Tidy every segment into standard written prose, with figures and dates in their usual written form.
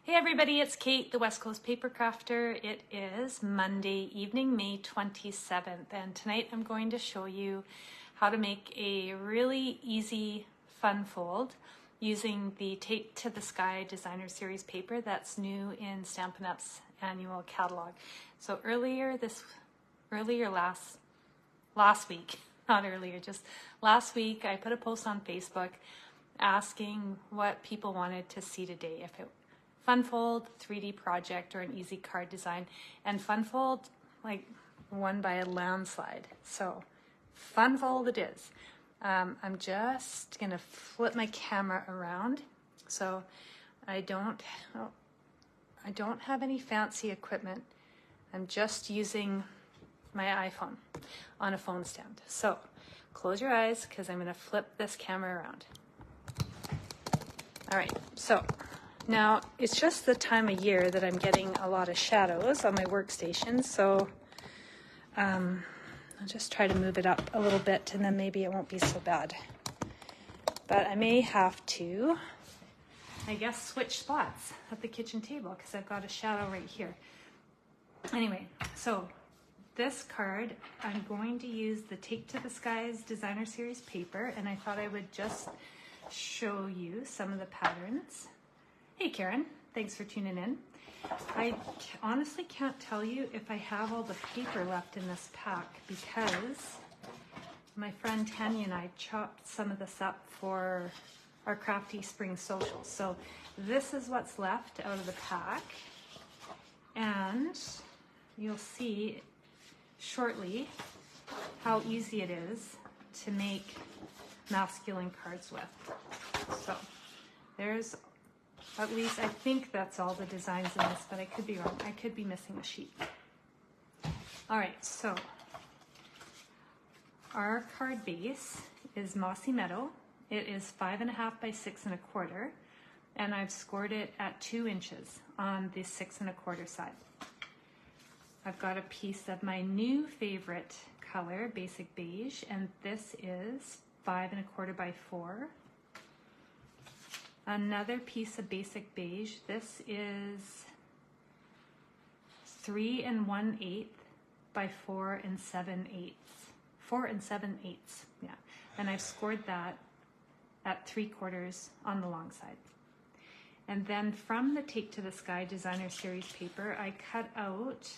Hey everybody, it's Kate, the West Coast Paper Crafter. It is Monday evening, May 27th, and tonight I'm going to show you how to make a really easy fun fold using the Tape to the Sky Designer Series paper that's new in Stampin' Up's annual catalog. So last week, not earlier, just last week, I put a post on Facebook asking what people wanted to see today, if it fun fold, 3D project, or an easy card design. And fun fold, like, won by a landslide. So fun fold it is. I'm just gonna flip my camera around. So I don't have any fancy equipment. I'm just using my iPhone on a phone stand. So close your eyes because I'm gonna flip this camera around. All right, so now, it's just the time of year that I'm getting a lot of shadows on my workstation, so I'll just try to move it up a little bit and then maybe it won't be so bad. But I may have to, I guess, switch spots at the kitchen table because I've got a shadow right here. Anyway, so this card, I'm going to use the Tape to the Skies Designer Series paper, and I thought I would just show you some of the patterns. Hey Karen, thanks for tuning in. I honestly can't tell you if I have all the paper left in this pack because my friend Tanya and I chopped some of this up for our Crafty Spring Social. So this is what's left out of the pack, and you'll see shortly how easy it is to make masculine cards with. So there's at least, I think that's all the designs in this, but I could be wrong. I could be missing a sheet. All right, so our card base is Mossy Meadow. It is 5.5 by 6 1/4, and I've scored it at 2 inches on the 6 1/4 side. I've got a piece of my new favorite color, Basic Beige, and this is 5 1/4 by 4. Another piece of Basic Beige. This is 3 1/8 by 4 7/8. 4 7/8, yeah. And I've scored that at 3/4 on the long side. And then from the Tape to the Sky Designer Series paper, I cut out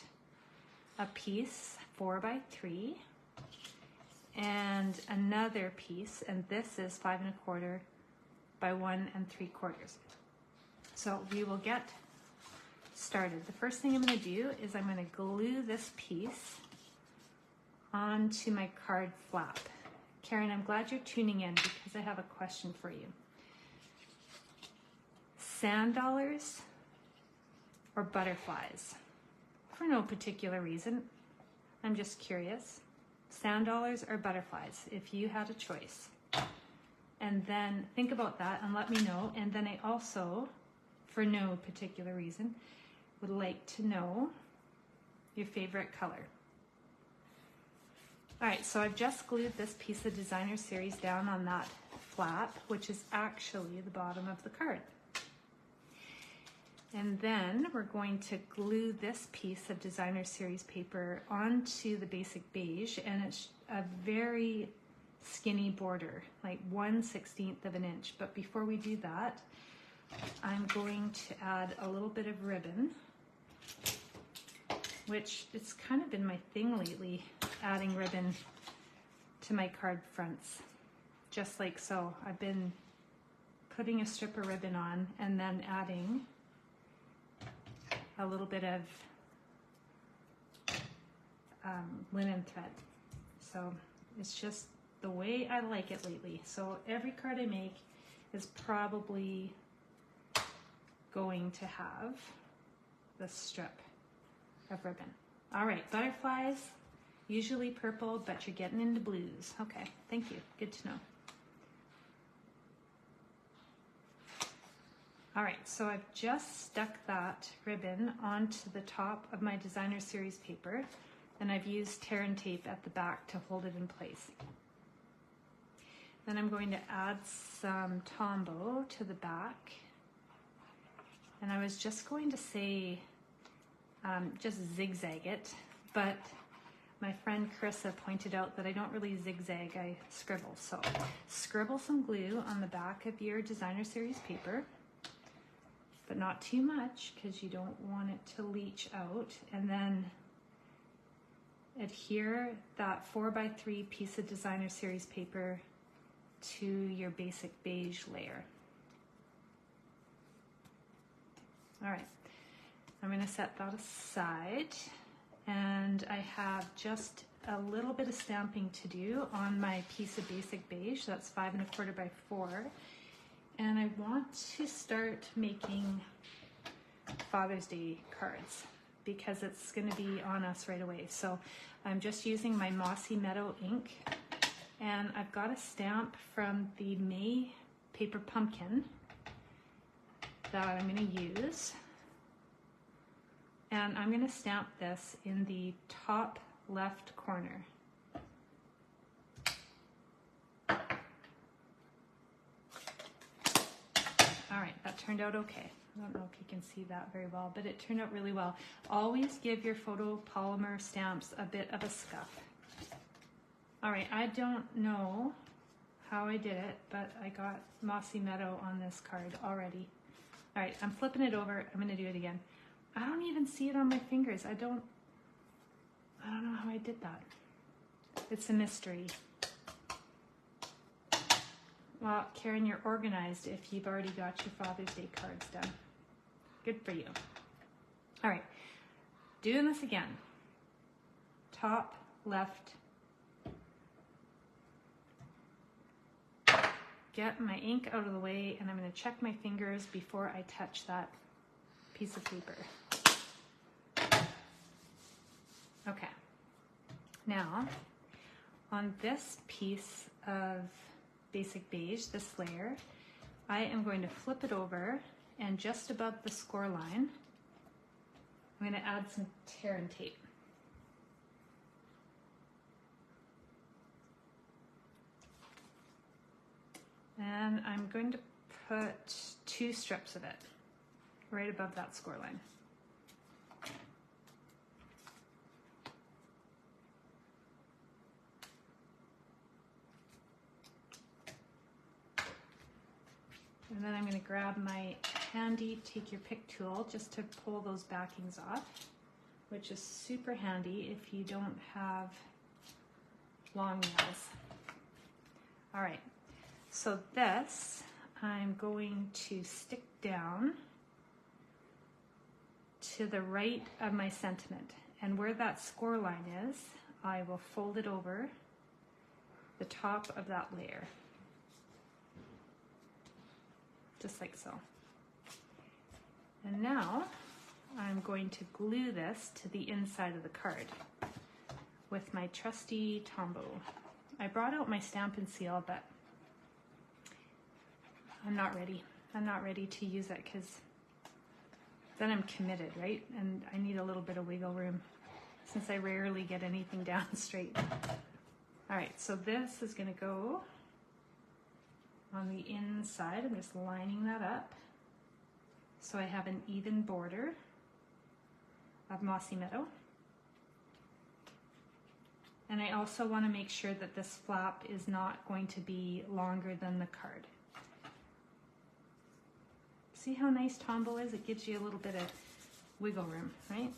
a piece 4 by 3 and another piece, and this is 5 1/4 by 1 3/4. So we will get started. The first thing I'm going to do is I'm going to glue this piece onto my card flap. Karen, I'm glad you're tuning in because I have a question for you. Sand dollars or butterflies? For no particular reason. I'm just curious. Sand dollars or butterflies, if you had a choice. And then think about that and let me know. And then I also, for no particular reason, would like to know your favorite color. All right, so I've just glued this piece of Designer Series down on that flap, which is actually the bottom of the card. And then we're going to glue this piece of Designer Series paper onto the Basic Beige, and it's a very skinny border, like 1/16 of an inch. But before we do that, I'm going to add a little bit of ribbon, which it's kind of been my thing lately, adding ribbon to my card fronts, just like so. I've been putting a strip of ribbon on and then adding a little bit of linen thread. So it's just the way I like it lately. So every card I make is probably going to have this strip of ribbon. All right, butterflies, usually purple, but you're getting into blues. Okay, thank you, good to know. All right, so I've just stuck that ribbon onto the top of my Designer Series paper, and I've used tear and tape at the back to hold it in place. Then I'm going to add some Tombow to the back And I was just going to say just zigzag it, but my friend Carissa pointed out that I don't really zigzag, I scribble. So scribble some glue on the back of your designer series paper, but not too much because you don't want it to leach out. And then adhere that 4x3 piece of designer series paper to your basic beige layer. All right, I'm going to set that aside, and I have just a little bit of stamping to do on my piece of basic beige. That's 5 1/4 by 4, and I want to start making Father's Day cards because it's going to be on us right away. So I'm just using my Mossy Meadow ink, and I've got a stamp from the May Paper Pumpkin that I'm going to use, and I'm going to stamp this in the top left corner. All right, that turned out okay. I don't know if you can see that very well, but it turned out really well. Always give your photopolymer stamps a bit of a scuff. All right, I don't know how I did it, but I got Mossy Meadow on this card already. All right, I'm flipping it over. I'm going to do it again. I don't even see it on my fingers. I don't know how I did that. It's a mystery. Well, Karen, you're organized if you've already got your Father's Day cards done. Good for you. All right, doing this again. Top, left. Get my ink out of the way, and I'm going to check my fingers before I touch that piece of paper. Okay. Now, on this piece of basic beige, this layer, I am going to flip it over, and just above the score line, I'm going to add some tear and tape. And I'm going to put 2 strips of it right above that score line. And then I'm going to grab my handy take your pick tool just to pull those backings off, which is super handy if you don't have long nails. All right. So this, I'm going to stick down to the right of my sentiment. And where that score line is, I will fold it over the top of that layer. Just like so. And now I'm going to glue this to the inside of the card with my trusty Tombow. I brought out my Stampin' Seal, but I'm not ready. I'm not ready to use it because then I'm committed, right? And I need a little bit of wiggle room since I rarely get anything down straight. All right, so this is going to go on the inside. I'm just lining that up so I have an even border of Mossy Meadow. And I also want to make sure that this flap is not going to be longer than the card. See how nice Tombow is? It gives you a little bit of wiggle room, right?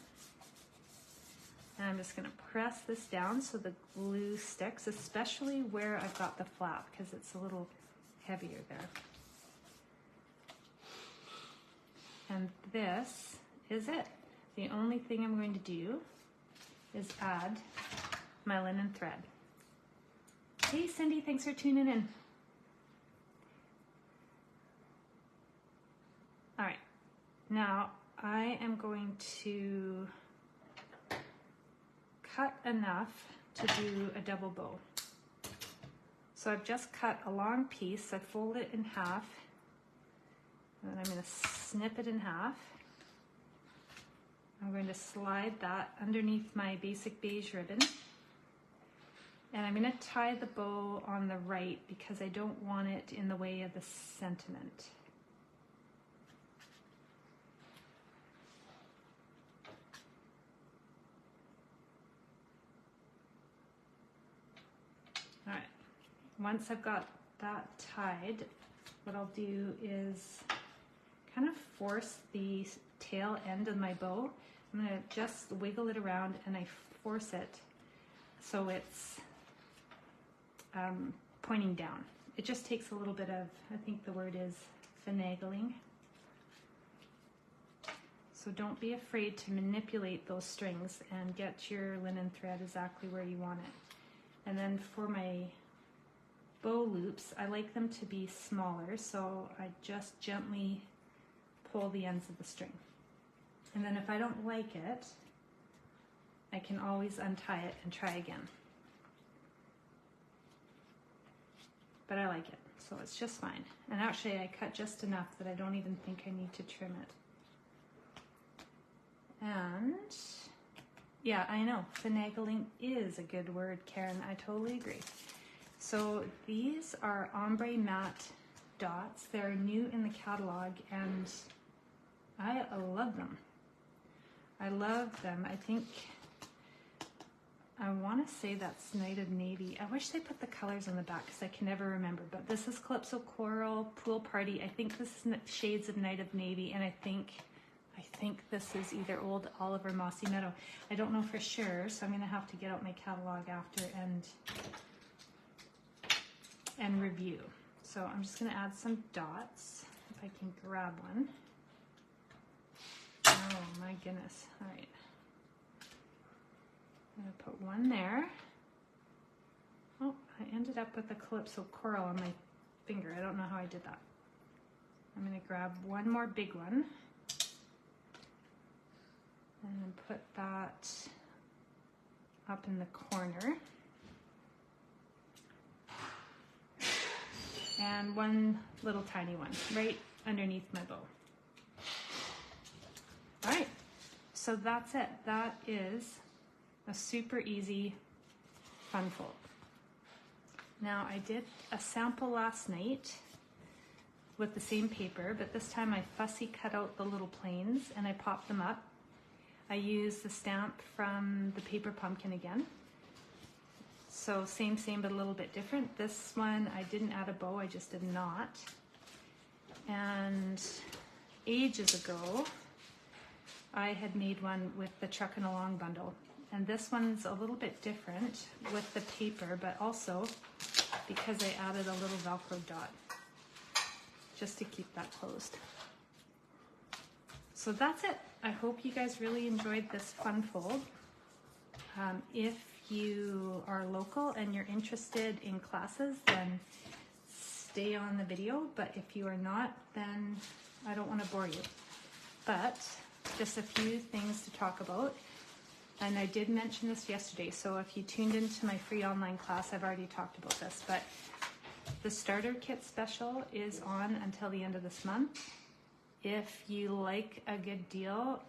And I'm just going to press this down so the glue sticks, especially where I've got the flap because it's a little heavier there. And this is it. The only thing I'm going to do is add my linen thread. Hey Cindy, thanks for tuning in. All right, now I am going to cut enough to do a double bow. So I've just cut a long piece, I fold it in half, and then I'm going to snip it in half. I'm going to slide that underneath my basic beige ribbon. And I'm going to tie the bow on the right because I don't want it in the way of the sentiment. once I've got that tied, what I'll do is kind of force the tail end of my bow. I'm going to just wiggle it around and I force it so it's pointing down. It just takes a little bit of, I think the word is finagling. So don't be afraid to manipulate those strings and get your linen thread exactly where you want it. And then for my bow loops, I like them to be smaller, so I just gently pull the ends of the string. And then if I don't like it, I can always untie it and try again. But I like it, so it's just fine. And actually I cut just enough that I don't even think I need to trim it. And yeah, I know, finagling is a good word, Karen. I totally agree. So these are ombre matte dots. They're new in the catalog and I love them. I love them. I think, I want to say that's Night of Navy. I wish they put the colors on the back because I can never remember. But this is Calypso Coral, Pool Party. I think this is shades of Night of Navy, and I think this is either Old Olive or Mossy Meadow. I don't know for sure, so I'm going to have to get out my catalog after and review. So I'm just going to add some dots, if I can grab one. Oh my goodness. All right. I'm going to put one there. Oh, I ended up with the Calypso Coral on my finger. I don't know how I did that. I'm going to grab one more big one and then put that up in the corner. And one little tiny one right underneath my bow. All right, so that's it. That is a super easy fun fold. Now I did a sample last night with the same paper, but this time I fussy cut out the little planes and I popped them up. I used the stamp from the paper pumpkin again. So same, but a little bit different. This one I didn't add a bow, I just did not. And ages ago, I had made one with the Truckin' Along bundle. And this one's a little bit different with the paper, but also because I added a little Velcro dot just to keep that closed. So that's it. I hope you guys really enjoyed this fun fold. If you are local and you're interested in classes, then stay on the video. But if you are not, then I don't want to bore you. But just a few things to talk about. And I did mention this yesterday, so if you tuned into my free online class, I've already talked about this, but the starter kit special is on until the end of this month. If you like a good deal,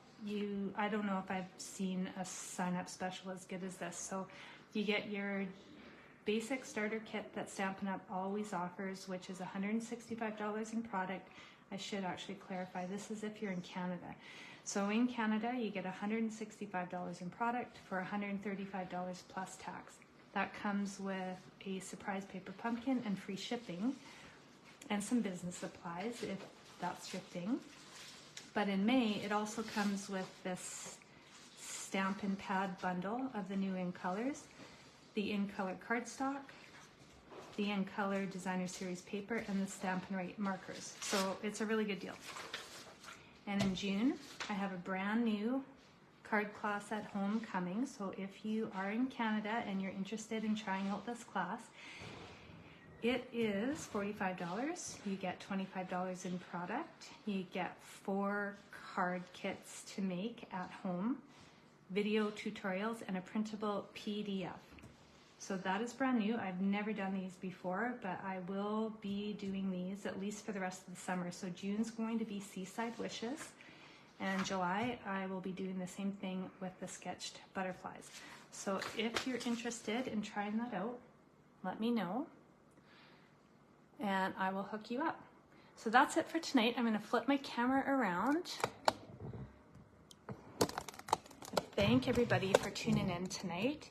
I don't know if I've seen a sign-up special as good as this. So you get your basic starter kit that Stampin' Up always offers, which is $165 in product. I should actually clarify, this is if you're in Canada. So in Canada, you get $165 in product for $135 plus tax. That comes with a surprise paper pumpkin and free shipping and some business supplies if that's your thing. But in May, it also comes with this Stampin' Pad bundle of the new In Colors, the In Color cardstock, the In Color Designer Series paper, and the Stampin' Right markers. So it's a really good deal. And in June, I have a brand new card class at home coming. So if you are in Canada and you're interested in trying out this class, it is $45. You get $25 in product. You get 4 card kits to make at home, video tutorials, and a printable PDF. So that is brand new. I've never done these before, but I will be doing these at least for the rest of the summer. So June's going to be Seaside Wishes, and July I will be doing the same thing with the sketched butterflies. So if you're interested in trying that out, let me know, and I will hook you up. So that's it for tonight. I'm going to flip my camera around. Thank everybody for tuning in tonight.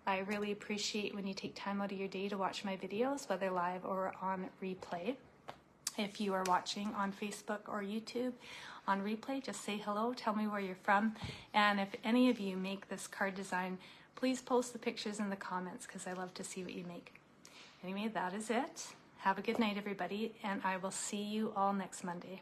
I really appreciate when you take time out of your day to watch my videos, whether live or on replay. If you are watching on Facebook or YouTube on replay, just say hello, tell me where you're from, and if any of you make this card design, please post the pictures in the comments because I love to see what you make. Anyway, that is it. Have a good night, everybody, and I will see you all next Monday.